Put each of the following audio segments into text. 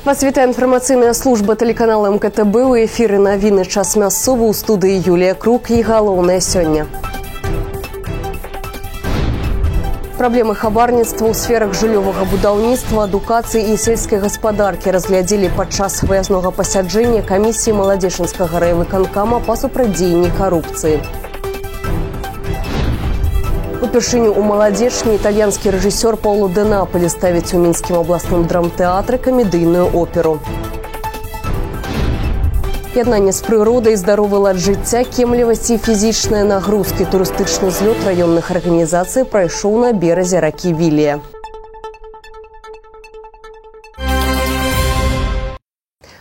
Пацвітая інфармацыйная служба тэлеканала МКТБ у эфіры навіны час мясцовы ў студыі Юлія Крук і галоўнае сёння. Праблемы хабарніцтва ў сферах жыллёвага будаўніцтва, адукацыі і сельскай гаспадаркі разглядзелі падчас выязнога пасяджэння камісіі Маладзечынскага райвыканкама па супрацьдзеянні карупцыі. Упершыню ў Маладзечні італьянскі рэжысёр Пауло Де Наполі ставіць у мінскім абласным драмтэатры камедыйную оперу. Яднанне з прыродай, здаровы лад жыцця, кемлівасць і фізічныя нагрузкі. Турыстычны злёт раённых арганізацый прайшоў на беразе ракі Вілія.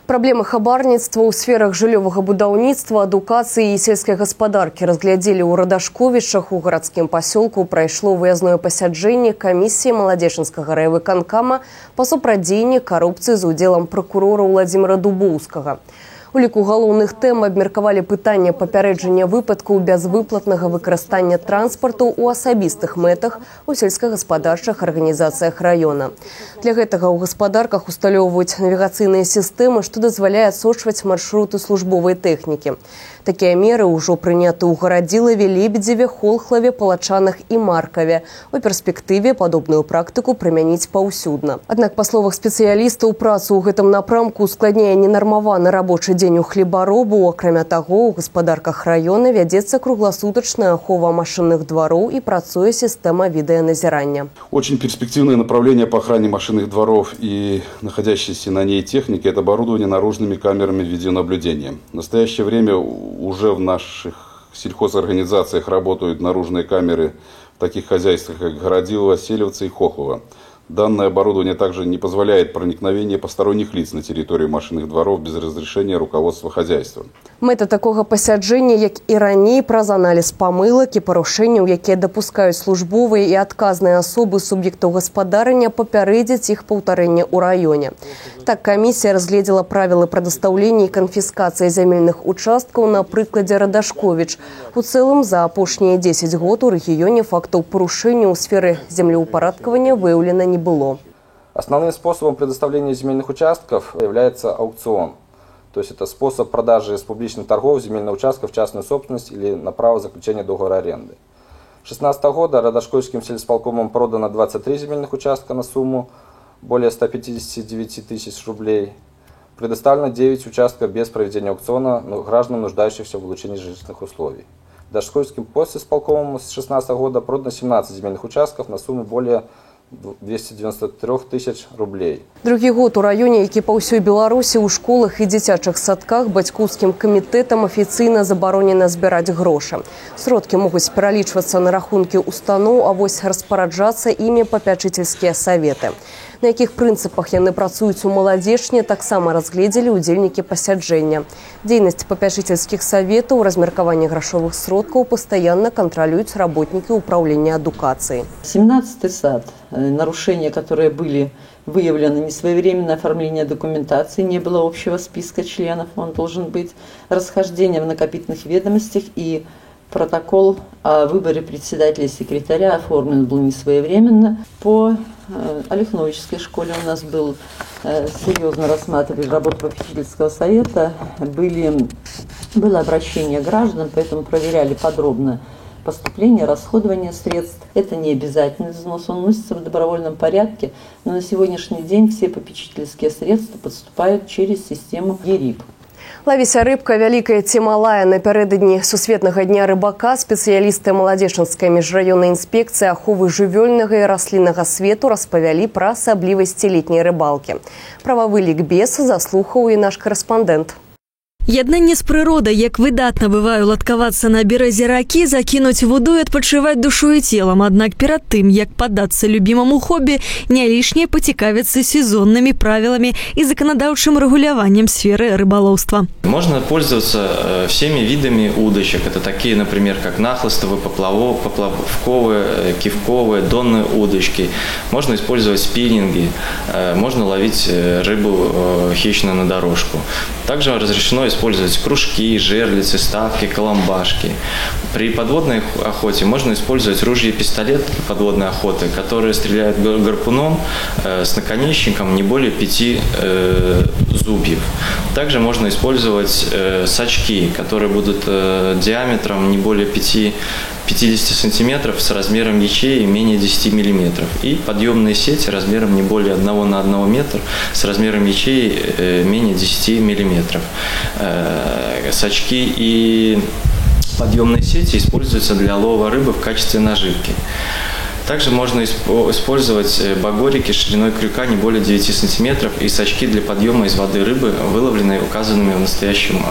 Праблемы хабарніцтва ў сферах жыллёвага будаўніцтва, адукацыі і сельскай гаспадаркі разглядзелі ў Радашковічах. У гарадскім пасёлку прайшло выязное пасяджэнне камісіі Маладзечынскага райвыканкама па супрацьдзеянні карупцыі з удзелам пракурора Владзіміра Дубоўскага. У ліку галоўных тэм абмеркавалі пытанне папярэджання выпадкаў бязвыплатнага выкарыстання транспарту ў асабістых мэтах у сельскагаспадарчых арганізацыях раёна. Для гэтага ў гаспадарках усталёўваюць навігацыйныя сістэмы, што дазваляе адсочваць маршруты службовай тэхнікі. Такія меры ўжо прыняты ў Гарадзілаве, Лебедзеве, Холхлаве, Палачанах і Маркаве. У перспектыве падобную практыку прымяніць паўсюдна. Аднак, па словах спецыялістаў, працу ў гэтым напрамку ускладняе ненармаваны рабочы дзень у хлебаробу. Акрамя таго, у гаспадарках раёна вядзецца кругласутачная ахова машынных двароў і працуе сістэма відэаназірання. Очень перспективное направление по охране машинных дворов и находящейся на ней техники – это оборудование наружными камерами видеонаблюдения. В настоящее время уже в наших сельхозорганизациях работают наружные камеры в таких хозяйствах, как Городилово, Селевцы и Хохлово. Данное оборудование также не позволяет проникновения посторонних лиц на территорию машинных дворов без разрешения руководства хозяйства. Мэта такога пасяджэння, як і раней, праз аналіз памылак і парушэнняў, якія дапускаюць службовыя і адказныя асобы суб'ектаў гаспадарання, папярэдзіць іх паўтарэнне ў раёне. Так, камісія разгледзела правілы прадастаўлення і канфіскацыі зямельных участкаў на прыкладзе Радашковіч. У цэлым, за апошнія 10 год у рэгіёне фактаў парушэнняў у сферы землеўпарадкавання выяўлена не было. Основным способом предоставления земельных участков является аукцион. То есть это способ продажи с публичных торгов земельного участка в частную собственность или на право заключения договора аренды. С 2016 года Радашковским сельсполкомом продано 23 земельных участка на сумму более 159 тысяч рублей. Предоставлено 9 участков без проведения аукциона гражданам, нуждающихся в улучшении жилищных условий. Радашковским подсельсполкомом с 2016 года продано 17 земельных участков на сумму более 293 тысяч рублей. Другі год у раёне, які па ўсёй Беларусі ў школах і дзіцячых садках бацькоўскім камітэтам афіцыйна забаронена збіраць грошы. Сродкі могуць пералічвацца на рахункі устаноў, а вось распараджацца імі папячыцельскія саветы. На якіх прынцыпах яны працуюць у Маладзечні, таксама разгледзелі ўдзельнікі пасяджэння. Дзейнасць папячыцельскіх саветаў, размеркаванне грашовых сродкаў пастаянна кантралююць работнікі ўпраўлення адукацыі. 17-й сад. Нарушения, которые были выявлены, несвоевременное оформление документации, не было общего списка членов, он должен быть, расхождение в накопительных ведомостях и протокол о выборе председателя и секретаря оформлен был несвоевременно. По Олехновической школе у нас был серьезно рассматривали работу попечительского совета, было обращение граждан, поэтому проверяли подробно поступление, расходование средств. Это не обязательный взнос, он вносится в добровольном порядке, но на сегодняшний день все попечительские средства поступают через систему ЕРИП. Лавіся рыбка, вялікая ці малая. Напярэдадні Сусветнага дня рыбака спецыялісты Маладзечынскай міжраённай інспекцыі аховы жывёльнага і расліннага свету распавялі пра асаблівасці летняй рыбалкі. Прававы лікбез заслухаў і наш карэспандэнт. Яднанне з прыродай, як выдатна бывае ладкавацца на беразе ракі, закінуць воду і адпачываць душу і целам. Аднак перад тым, як паддацца любімаму хобі, не лішне пацікавіцца сезоннымі правіламі і заканадаўчым рэгуляваннем сферы рыбалоўства. Можно пользоваться всеми видами удочек. Это такие, например, как нахлыстовые, поплавковые, кивковые, донные удочки. Можно использовать спиннинги, можно ловить рыбу хищно на дорожку. Также разрешено использовать использовать кружки, жерлицы, ставки, коломбашки. При подводной охоте можно использовать ружья и пистолет подводной охоты, которые стреляют гарпуном с наконечником не более 5 зубьев. Также можно использовать сачки, которые будут диаметром не более 50 сантиметров с размером ячеи менее 10 миллиметров. И подъемные сети размером не более 1 на 1 метр с размером ячеи менее 10 миллиметров. Сачки и подъемные сети используются для лова рыбы в качестве наживки. Также можно использовать багорики шириной крюка не более 9 сантиметров и сачки для подъема из воды рыбы, выловленные указанными в настоящем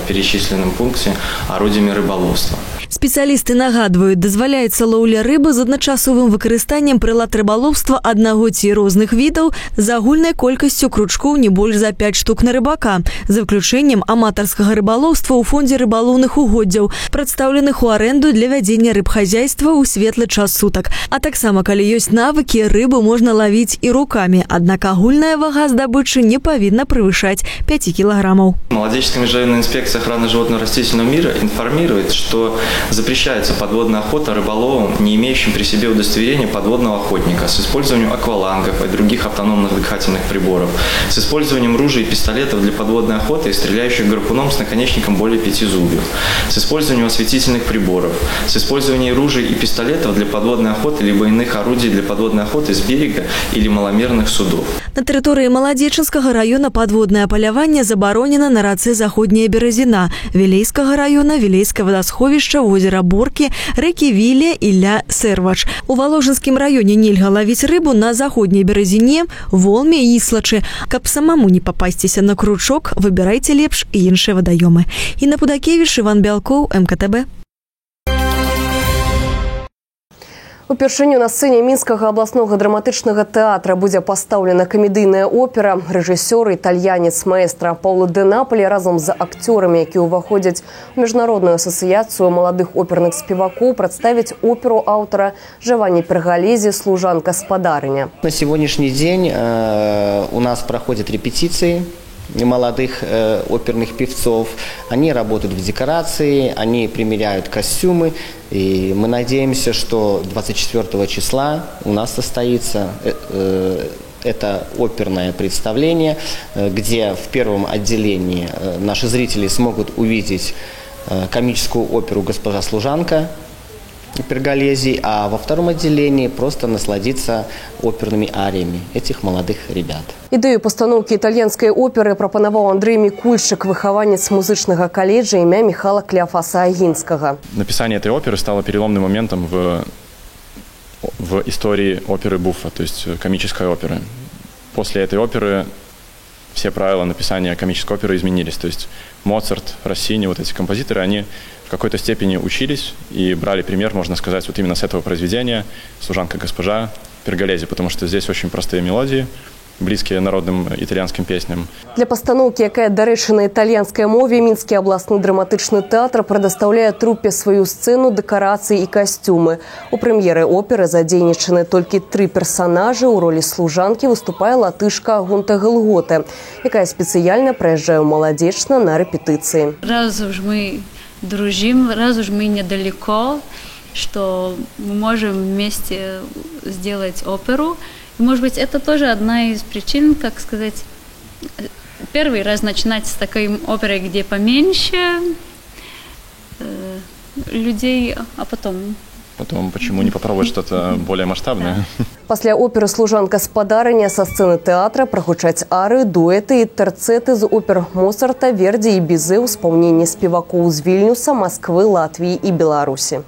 перечисленном пункте орудиями рыболовства. Спецыялісты нагадваюць, дазваляецца лоўля рыбы з адначасовым выкарыстаннем прылад рыбаловства аднаго ці розных відаў з агульнай колькасцю крючкоў не больш за 5 штук на рыбака, за выключэннем аматарскага рыбаловства ў фондзе рыбалоўных угоддзяў, прадстаўленых у арэнду для вядзення рыбхазяйства ў светлы час сутак. А таксама, калі ёсць навыкі, рыбу можна лавіць і рукамі, аднак агульная вага здабычы не павінна превышаць 5 килограммов. Молодеческая межрайонная инспекция охраны животно-растительного мира информирует, что запрещается подводная охота рыболовам, не имеющим при себе удостоверения подводного охотника, с использованием аквалангов и других автономных дыхательных приборов, с использованием ружей и пистолетов для подводной охоты и стреляющих гарпуном с наконечником более 5 зубьев, с использованием осветительных приборов, с использованием ружей и пистолетов для подводной охоты либо иных орудий для подводной охоты с берега или маломерных судов. На тэрыторыі Маладзечынскага района подводное паляванне забаронена на рацэ Заходняя Березина, Вілейскага района, Вілейскае вадасховішча, озера Борки, реки Вілля і Ля-Сэрвач. У Воложенскім раёне нельга лавіць рыбу на Заходняй Березине, Волме і Іслачы. Каб самому не папасціся на крючок, выбірайце лепш іншыя вадаёмы. Інна Пудакевіч, Іван Бялкоў, МКТБ. Упершыню на сцэне Мінскага абласнога драматычнага тэатра будзе пастаўлена камедыйная опера. Рэжысёр, італьянец, маэстра Паўло Дэ Наполі разом з акцёрамі, які ўваходзяць у міжнародную асацыяцыю маладых оперных спевакоў, прадставіць оперу аўтара Джованні Перголези «Служанка-спадарыня». На сегодняшний день у нас проходят репетиции молодых оперных певцов. Они работают в декорации, они примеряют костюмы. И мы надеемся, что 24 числа у нас состоится это оперное представление, где в первом отделении наши зрители смогут увидеть комическую оперу «Госпожа служанка» Перголези, а во втором отделении просто насладиться оперными ариями этих молодых ребят. Ідэю пастаноўкі італьянскай оперы прапанаваў Андрей Мікульчык, выхаванец музычнага каледжа імя Михала Кляфаса Агінскага. Написание этой оперы стало переломным моментом в истории оперы Буффа, то есть комической оперы. После этой оперы все правила написания комической оперы изменились. То есть Моцарт, Россини, вот эти композиторы, они в какой-то степени учились и брали пример, можно сказать, вот именно с этого произведения «Служанка-госпожа Перголези», потому что здесь очень простые мелодии, близкие народным итальянским песням. Для пастаноўкі, якая, дарэчы, на італьянскай мове, Мінскі абласны драматычны тэатр прадастаўляе трупе сваю сцэну, дэкарацыі і касцюмы. У прэм'еры оперы задзейнічаны толькі 3 персанажы. У ролі служанкі выступае латышка Гунта Гелготе, якая спецыяльна прыязджае ў Маладзечна на рэпетыцыі. Раз уж мы дружим, раз уж мы недалеко, что мы можем вместе сделать оперу. Может быть, это тоже одна из причин, как сказать, первый раз начинать с такой оперой, где поменьше людей, а потом... Потом, почему не попробовать что-то более масштабное? Пасля оперы «Служанка-спадарыня» со сцены тэатра прагучаць ары, дуэты і тэрцэты з опер Моцарта, Верді і Бізэ ў спаўненні спевакоў з Вільнюса, Москвы, Латвіі і Беларусі.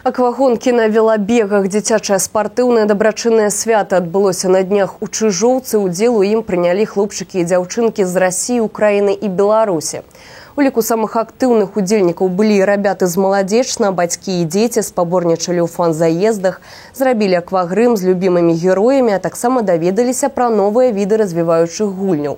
Аквагонкі на велабегах, дзіцячае спартыўнае дабрачыннае свята адбылося на днях у Чыжоўцы. Удзел у ім прынялі хлопчыкі і дзяўчынкі з Расіі, Украіны і Беларусі. У ліку самых актыўных удзельнікаў былі рабяты з Маладзечна, бацькі і дзеці спаборнічалі ў фан-заездах, зрабілі аквагрым з любімымі героямі, а таксама даведаліся пра новыя віды развіваючых гульняў.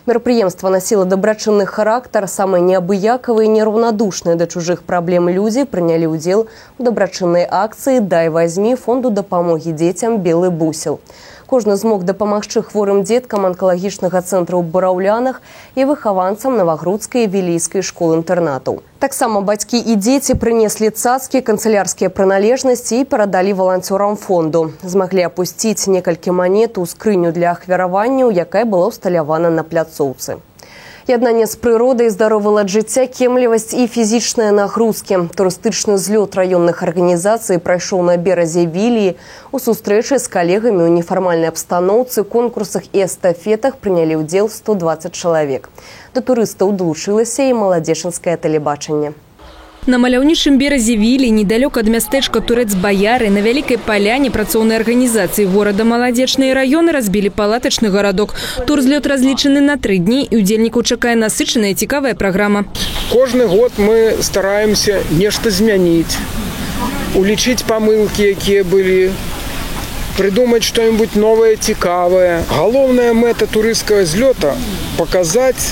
Мерапрыемства насіла дабрачынны характар. Самыя неабыякавыя і нераўнадушныя да чужых праблем людзі прынялі ўдзел у дабрачыннай акцыі «Дай вазьмі» фонду дапамогі дзецям «Белы бусел». Кожны змог дапамагчы хворым деткам онкалагічнага цэнтра ў Бараўлянах і выхаванцам Новогрудскай і Вілійскай школ-інтэрнатаў. Таксама бацькі і дзеці прынеслі цацкі, канцылярскія прыналежнасці і перадалі валанцёрам фонду. Змаглі апусціць некалькі манет у скрыню для ахвяраванняў, якая была ўсталявана на пляцоўцы. Яднанне з прыродай, здаровы лад жыцця, кемлівасць і фізічныя нагрузкі. Турыстычны злёт раённых арганізацый прайшоў на беразе Віліі. У сустрэчы з калегамі ў нефармальнай абстаноўцы, конкурсах і эстафетах прынялі ўдзел 120 чалавек. Да турыстаў далучылася і маладзечанскае тэлебачанне. На маляўнічым беразе Вілі, недалёк ад мястэчка Турэц-Баяры, на Вялікай Паляне працоўнай арганізацыі горада маладзечныя раёны разбілі палатачны гарадок. Турзлёт разлічаны на 3 дні, і удзельнікаў чакае насычаная цікавая праграма. Кожны год мы стараемся нешта змяніць, улічыць памылкі, якія былі, придумать что-нибудь новое, цікавое. Галоўная мэта турыстскага злёта – показать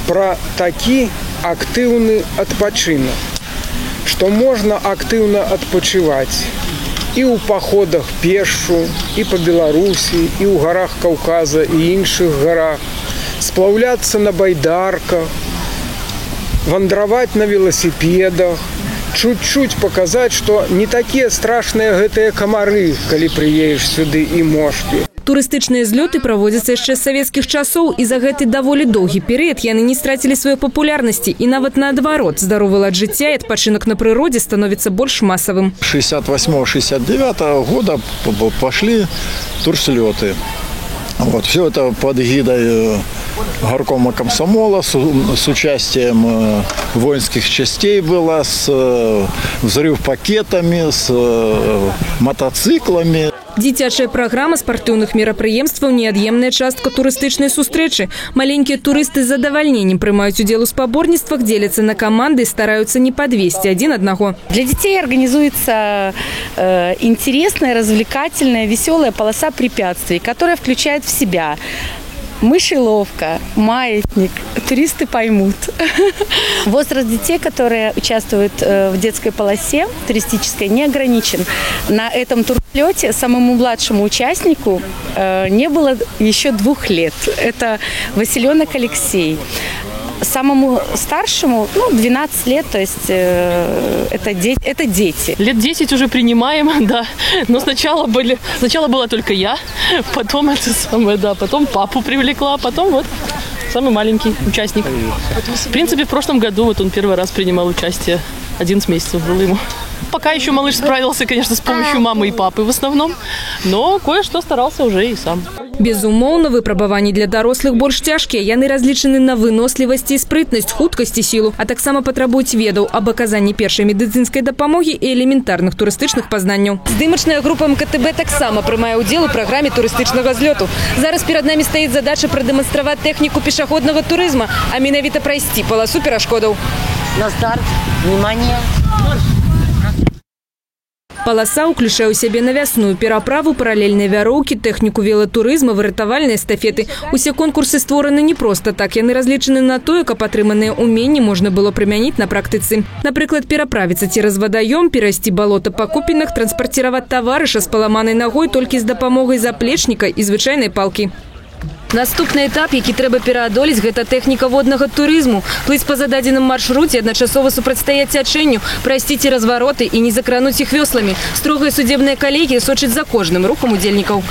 про такі актыўны адпачынак, што можна актыўна адпачываць і ў паходах пешшу, і па Беларусі, і ў гарах Каўказа, і іншых гарах, сплаўляцца на байдарках, вандраваць на веласіпедах, чуть-чуть показать, што не такія страшныя гэтыя камары, калі прыедзеш сюды і мошкі. Турыстычныя злёты праводзяцца яшчэ з савецкіх часоў, і за гэты даволі доўгі перыяд яны не страцілі сваёй папулярнасці, і нават наадварот, здаровы лад жыцця і адпачынак на прыродзе становіцца больш масавым. 68-69 года пошли турслёты. Вот, все это под гидой горкома комсомола, с участием воинских частей было, с взрыв-пакетами, с мотоциклами. Дзіцячая праграма спартыўных мерапрыемстваў – неад'емная частка турыстычнай сустрэчы. Маленькія турысты з задавальненнем прымаюць удзел у спаборніцтвах, дзеляцца на каманды и стараются не подвесці один одного. Для детей организуется интересная, развлекательная, веселая полоса препятствий, которая включает в себя мышеловка, маятник, туристы поймут. Возраст детей, которые участвуют в детской полосе туристической, не ограничен. На этом турслете самому младшему участнику не было еще 2 лет. Это Василенок Алексей. Самому старшему 12 лет, то есть это дети. Лет 10 уже принимаем, да. Но сначала была только я, потом потом папу привлекла, потом вот самый маленький участник. В принципе, в прошлом году вот он первый раз принимал участие. 11 месяцев было ему. Пока еще малыш справился, конечно, с помощью мамы и папы в основном, но кое-что старался уже и сам. Безумоўна, выпрабаванні для дарослых больш цяжкія. Яны разлічаны на вынослівасць і спрытнасць, хуткасць і сілу, а таксама патрабуюць ведаў аб аказанні першай медыцынскай дапамогі і элементарных турыстычных пазнанняў. Здымачная група МКТБ таксама прымае ўдзел у праграме турыстычнага злёту. Зараз перад намі стаіць задача прадэманстраваць тэхніку пешаходнага турызма, а менавіта прайсці паласу перашкодаў. На старт, внимание. Паласа ўключае ў сябе навясную пераправу, паралельныя вяроўкі, тэхніку велатурызма, выратавальныя эстафеты. Усе конкурсы створаны не проста так. Яны разлічаны на тое, каб атрыманыя ўменні можна было прымяніць на практыцы. Напрыклад, пераправіцца цераз вадаём, перайсці балота па купінах, транспарціраваць таварыша з паламанай нагой толькі з дапамогай заплечніка і звычайнай палкі. Наступны этап, які трэба пераадолець, гэта тэхніка воднага турызму. Плыць па зададзеным маршруце, адначасова супрацьстаяць цячэнню, прайсці цераз вароты і не закрануць іх вёсламі. Строгая судебная калегія сочыць за кожным рухам удзельнікаў.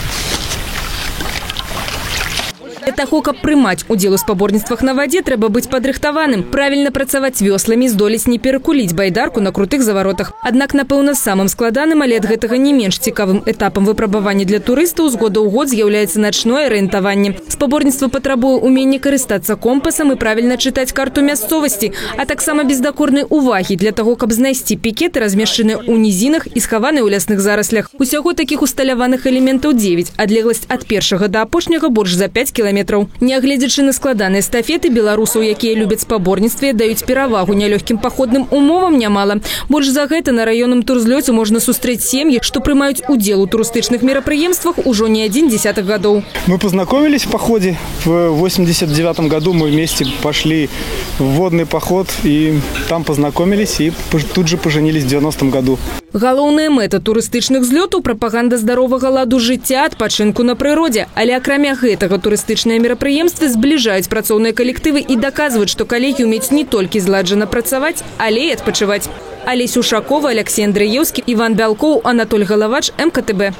Для таго, каб прымаць удзел у спаборніцтвах на вадзе, трэба быць падрыхтаваным, правільна працаваць вёсламі, здолець не перакуліць байдарку на крутых заваротах. Аднак, напэўна, самым складаным, але ад гэтага не менш цікавым этапам выпрабавання для турыстаў з года ў год з'яўляецца начное арыентаванне. Спаборніцтва патрабуе ўменне карыстацца компасам і правільна чытаць карту мясцовасці, а таксама бездакорнай увагі для таго, каб знайсці пікеты, размешчаныя ў нізінах і схаваныя ў лясных зараслях. Усяго такіх усталяваных элементаў 9, адлегласць ад першага да апошняга больш за 5 кіламетраў. Нягледзячы на складаныя эстафеты, беларусаў, якія любяць спаборніцтве, даюць перавагу нялёгкім паходным умовам нямала. Больш за гэта на раённым турзлёце можна сустрэць сем'і, што прымаюць удзел у турыстычных мерапрыемствах ужо не 1 десяток годов. Мы познакомились в походе. В 89 году мы вместе пошли в водный поход и там познакомились и тут же поженились в 90-м году. Галоўная мэта турыстычных злётаў – прапаганда здаровага ладу жыцця, адпачынку на прыродзе. Але акрамя гэтага турыстычныя мерапрыемствы збліжаюць працоўныя калектывы і даказваюць, што калегі ўмеюць не толькі зладжана працаваць, але і адпачываць. Алесь Ушакова, Алексей Андреевский, Иван Бялкоў, Анатоль Галавач, МКТБ.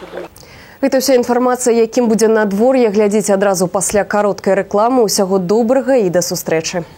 Гэта ўся інфармацыя, якім будзе надвор'е, глядзіце адразу пасля кароткай рэкламы. Усяго добрага і да сустрэчы.